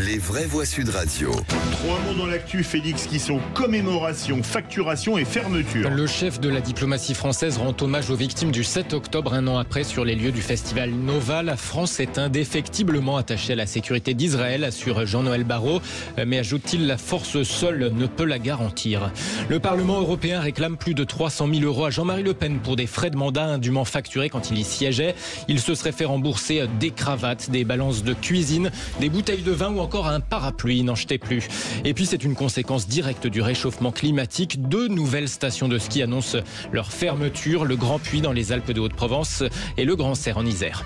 Les vraies voix Sud Radio. 3 mots dans l'actu, Félix, qui sont commémoration, facturation et fermeture. Le chef de la diplomatie française rend hommage aux victimes du 7 octobre, un an après, sur les lieux du festival Nova. La France est indéfectiblement attachée à la sécurité d'Israël, assure Jean-Noël Barrot. Mais ajoute-t-il, la force seule ne peut la garantir. Le Parlement européen réclame plus de 300 000 € à Jean-Marie Le Pen pour des frais de mandat indûment facturés quand il y siégeait. Il se serait fait rembourser des cravates, des balances de cuisine, des bouteilles de vin ou encore un parapluie, il n'en jetait plus. Et puis c'est une conséquence directe du réchauffement climatique. 2 nouvelles stations de ski annoncent leur fermeture, le Grand Puy dans les Alpes de Haute-Provence et le Grand Serre en Isère.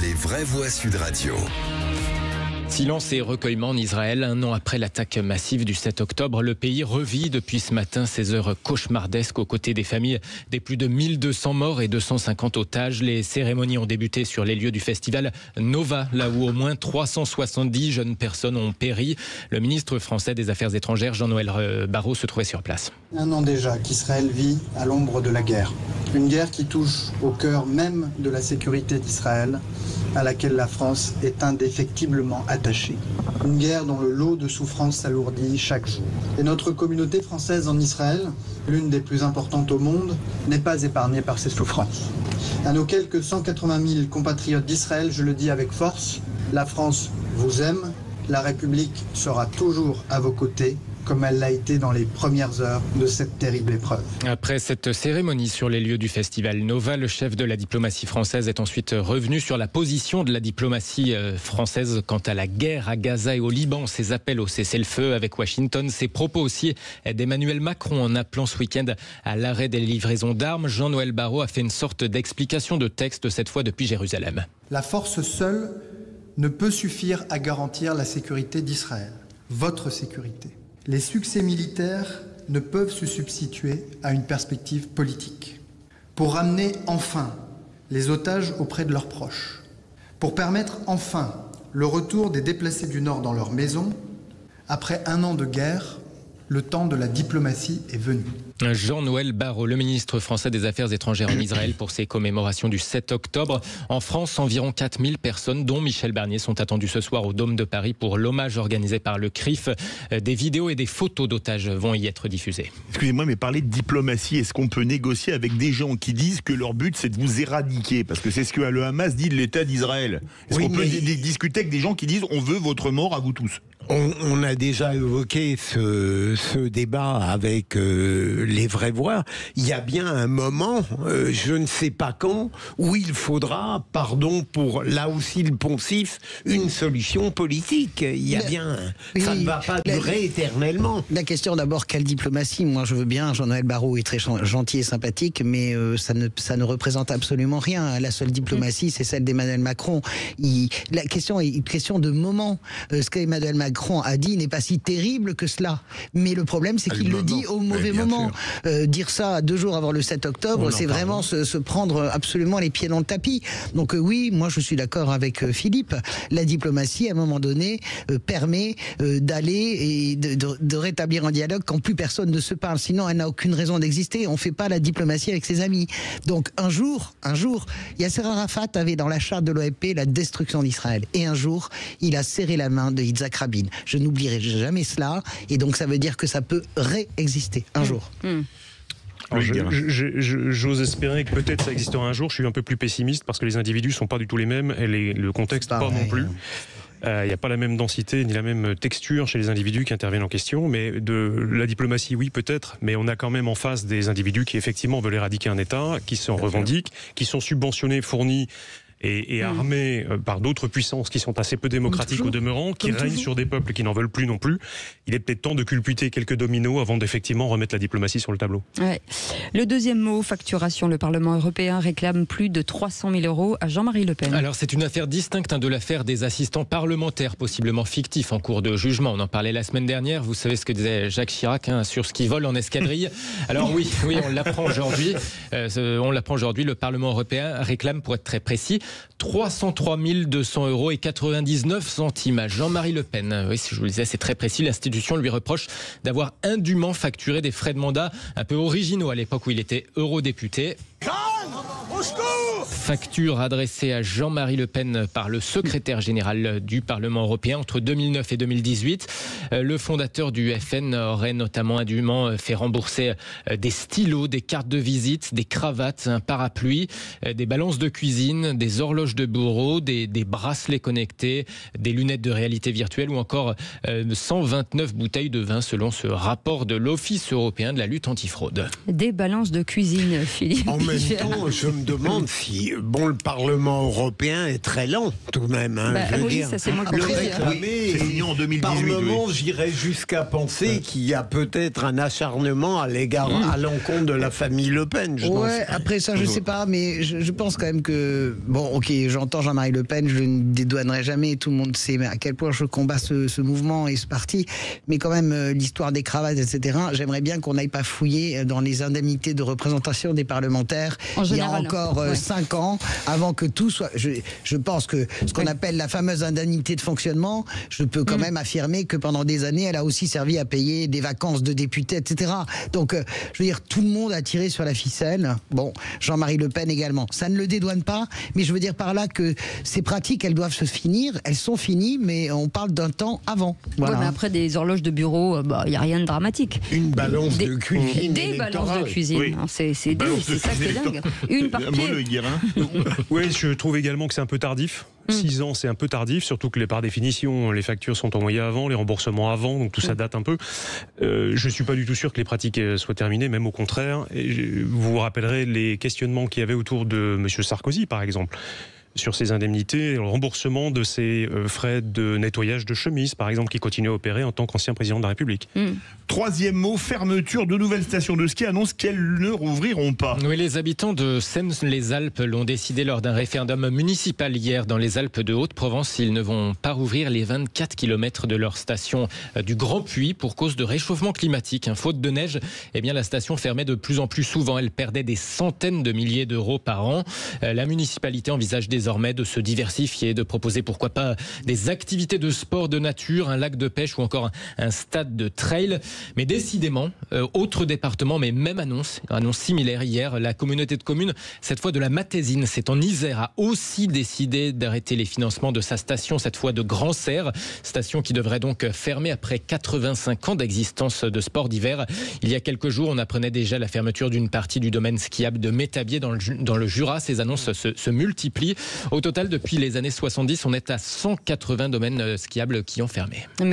Les vraies voix Sud Radio. Silence et recueillement en Israël. Un an après l'attaque massive du 7 octobre, le pays revit depuis ce matin ces heures cauchemardesques aux côtés des familles des plus de 1200 morts et 250 otages. Les cérémonies ont débuté sur les lieux du festival Nova, là où au moins 370 jeunes personnes ont péri. Le ministre français des Affaires étrangères, Jean-Noël Barrot, se trouvait sur place. Un an déjà qu'Israël vit à l'ombre de la guerre. Une guerre qui touche au cœur même de la sécurité d'Israël, à laquelle la France est indéfectiblement attachée. Une guerre dont le lot de souffrances s'alourdit chaque jour. Et notre communauté française en Israël, l'une des plus importantes au monde, n'est pas épargnée par ces souffrances. À nos quelques 180 000 compatriotes d'Israël, je le dis avec force, la France vous aime, la République sera toujours à vos côtés, comme elle l'a été dans les premières heures de cette terrible épreuve. Après cette cérémonie sur les lieux du festival Nova, le chef de la diplomatie française est ensuite revenu sur la position de la diplomatie française quant à la guerre à Gaza et au Liban, ses appels au cessez-le-feu avec Washington, ses propos aussi d'Emmanuel Macron en appelant ce week-end à l'arrêt des livraisons d'armes. Jean-Noël Barrot a fait une sorte d'explication de texte, cette fois depuis Jérusalem. La force seule ne peut suffire à garantir la sécurité d'Israël, votre sécurité. Les succès militaires ne peuvent se substituer à une perspective politique. Pour ramener enfin les otages auprès de leurs proches, pour permettre enfin le retour des déplacés du Nord dans leurs maisons, après un an de guerre, le temps de la diplomatie est venu. Jean-Noël Barrot, le ministre français des Affaires étrangères en Israël pour ses commémorations du 7 octobre. En France, environ 4000 personnes, dont Michel Barnier, sont attendues ce soir au Dôme de Paris pour l'hommage organisé par le CRIF. Des vidéos et des photos d'otages vont y être diffusées. Excusez-moi, mais parler de diplomatie, est-ce qu'on peut négocier avec des gens qui disent que leur but c'est de vous éradiquer? Parce que c'est ce que le Hamas dit de l'État d'Israël. Est-ce qu'on peut discuter avec des gens qui disent on veut votre mort à vous tous? On a déjà évoqué ce débat avec les vraies voix. Il y a bien un moment, je ne sais pas quand, où il faudra, pardon pour là aussi le poncif, une solution politique. Il y a ça ne va pas durer éternellement. La question d'abord, quelle diplomatie? Moi je veux bien, Jean-Noël Barrot est très gentil et sympathique, mais ça ne représente absolument rien. La seule diplomatie, c'est celle d'Emmanuel Macron. La question est une question de moment. Ce qu'Emmanuel Macron a dit n'est pas si terrible que cela. Mais le problème, c'est qu'il le dit au mauvais moment. Dire ça 2 jours avant le 7 octobre, c'est vraiment se prendre absolument les pieds dans le tapis. Donc oui, moi je suis d'accord avec Philippe. La diplomatie, à un moment donné, permet d'aller et de rétablir un dialogue quand plus personne ne se parle. Sinon, elle n'a aucune raison d'exister. On ne fait pas la diplomatie avec ses amis. Donc un jour, Yasser Arafat avait dans la charte de l'OLP la destruction d'Israël. Et un jour, il a serré la main de Yitzhak Rabin. Je n'oublierai jamais cela, et donc ça veut dire que ça peut réexister un jour. J'ose espérer que peut-être ça existera un jour. Je suis un peu plus pessimiste parce que les individus ne sont pas du tout les mêmes et le contexte pas non plus. Il n'y a pas la même densité ni la même texture chez les individus qui interviennent en question, mais de la diplomatie, oui, peut-être, mais on a quand même en face des individus qui effectivement veulent éradiquer un État, qui s'en revendiquent, qui sont subventionnés, fournis et armés par d'autres puissances qui sont assez peu démocratiques au demeurant, qui règnent sur des peuples qui n'en veulent plus non plus. Il est peut-être temps de culbuter quelques dominos avant d'effectivement remettre la diplomatie sur le tableau. Ouais. Le deuxième mot, facturation. Le Parlement européen réclame plus de 300 000 € à Jean-Marie Le Pen. Alors c'est une affaire distincte de l'affaire des assistants parlementaires, possiblement fictifs en cours de jugement. On en parlait la semaine dernière. Vous savez ce que disait Jacques Chirac sur ce qui vole en escadrille. Alors oui, on l'apprend aujourd'hui. Le Parlement européen réclame, pour être très précis, 303 200 € et 99 centimes à Jean-Marie Le Pen. Oui, si je vous le disais, c'est très précis. L'institution lui reproche d'avoir indûment facturé des frais de mandat un peu originaux à l'époque où il était eurodéputé. Au secours! facture adressée à Jean-Marie Le Pen par le secrétaire général du Parlement européen entre 2009 et 2018. Le fondateur du FN aurait notamment indûment fait rembourser des stylos, des cartes de visite, des cravates, un parapluie, des balances de cuisine, des horloges de bureau, des bracelets connectés, des lunettes de réalité virtuelle ou encore 129 bouteilles de vin selon ce rapport de l'Office européen de la lutte antifraude. Des balances de cuisine, Philippe. En même temps, je me demande si le Parlement européen est très lent tout de même. Ça c'est moi qui le réclamer. C'est signé en 2018. Par moment, j'irais jusqu'à penser qu'il y a peut-être un acharnement à l'égard, à l'encontre de la famille Le Pen. Après ça, je sais pas, mais je pense quand même que j'entends Jean-Marie Le Pen, je ne dédouanerai jamais. Tout le monde sait à quel point je combats ce mouvement et ce parti, mais quand même l'histoire des cravates, etc. J'aimerais bien qu'on n'aille pas fouiller dans les indemnités de représentation des parlementaires. Il y a encore 5 ans, avant que tout soit. Je pense que ce qu'on appelle la fameuse indemnité de fonctionnement, je peux quand même affirmer que pendant des années, elle a aussi servi à payer des vacances de députés, etc. Donc, je veux dire, tout le monde a tiré sur la ficelle. Bon, Jean-Marie Le Pen également. Ça ne le dédouane pas, mais je veux dire par là que ces pratiques, elles doivent se finir. Elles sont finies, mais on parle d'un temps avant. Voilà. Mais après, des horloges de bureau, il n'y a rien de dramatique. Une balance de cuisine. Des balances de cuisine. Oui. C'est ça qui est dingue. Une par pied. Oui, je trouve également que c'est un peu tardif. 6 ans, c'est un peu tardif, surtout que par définition, les factures sont envoyées avant, les remboursements avant, donc tout ça date un peu. Je ne suis pas du tout sûr que les pratiques soient terminées, même au contraire. Vous vous rappellerez les questionnements qu'il y avait autour de M. Sarkozy, par exemple, sur ses indemnités, le remboursement de ses frais de nettoyage de chemise, par exemple, qui continue à opérer en tant qu'ancien président de la République. Troisième mot, fermeture de nouvelles stations de ski annoncent qu'elles ne rouvriront pas. Oui, les habitants de Seynes-les-Alpes l'ont décidé lors d'un référendum municipal hier dans les Alpes de Haute-Provence. Ils ne vont pas rouvrir les 24 km de leur station du Grand Puy pour cause de réchauffement climatique. Faute de neige, la station fermait de plus en plus souvent. Elle perdait des centaines de milliers d'euros par an. La municipalité envisage désormais de se diversifier, de proposer pourquoi pas des activités de sport de nature, un lac de pêche ou encore un stade de trail. Mais décidément, autre département, mais même annonce similaire hier, la communauté de communes, cette fois de la Matésine, c'est en Isère, a aussi décidé d'arrêter les financements de sa station, cette fois de Grand-Serre, station qui devrait donc fermer après 85 ans d'existence de sport d'hiver. Il y a quelques jours, on apprenait déjà la fermeture d'une partie du domaine skiable de Métabier dans le Jura. Ces annonces se multiplient. Au total, depuis les années 70, on est à 180 domaines skiables qui ont fermé. Merci.